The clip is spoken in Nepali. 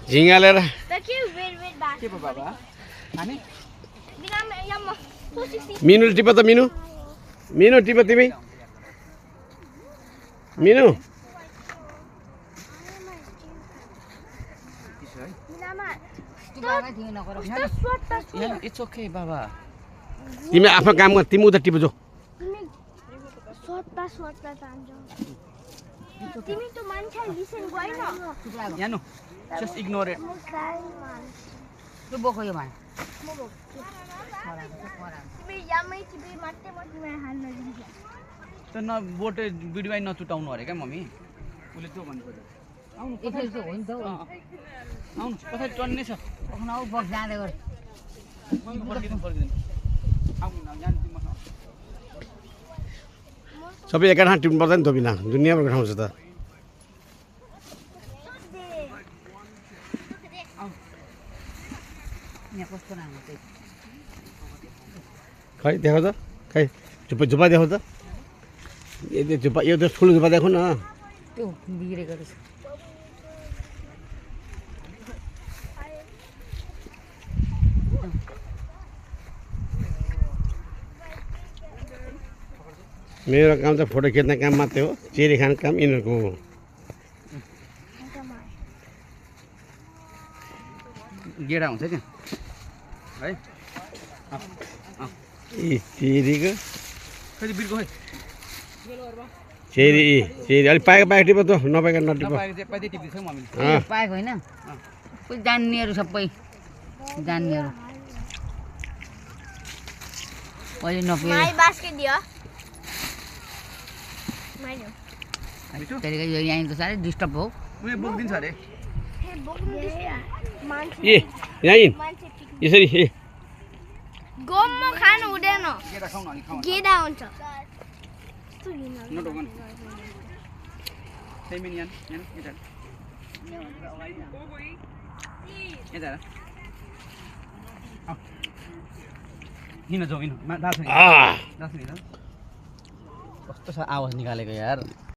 झिङ्गा लिएर मिनु टिप त मिनु मिनु टिप तिमी मिनु It's okay, Baba. तिमी आफ्नो काम गर तिमी उता टिप जो Yeah, no. Just ignore it. So now what video I not to town or mommy? Will it go one for सबै एका ठाउँ टिप्नु पर्दैन त बिना दुनियाँभरको ठाउँ छ त खै देखो त खै झुप्पा झुप्पा देखो त झुप्पा यो त ठुलो झुप्पा देखो न त्यो बिग्रेको रहेछ मेरो काम त फोटो खिच्ने काम मात्रै हो चेरी खाने काम यिनीहरूको हो गेडा हुन्छ क्या है चेरीको खै बिर्को खै चेरी चेरी अलिक पाएको पाएको टिप त नपाएको नटिप पाएको होइन कोही जान्नेहरू सबै जान्नेहरू अहिले नपुग्यो यहीँ त साह्रै डिस्टर्ब हो उयो बोकिदिन्छ अरे ए यहीँ यसरी ए गोमो खानु हुँदैन गेडा खाउँ न अलि खाउँ गेडा हुन्छ नट ओपन सेमिन यान यान यता हिँड जाउँ हिँड आ कस्तो आवाज निकालेको यार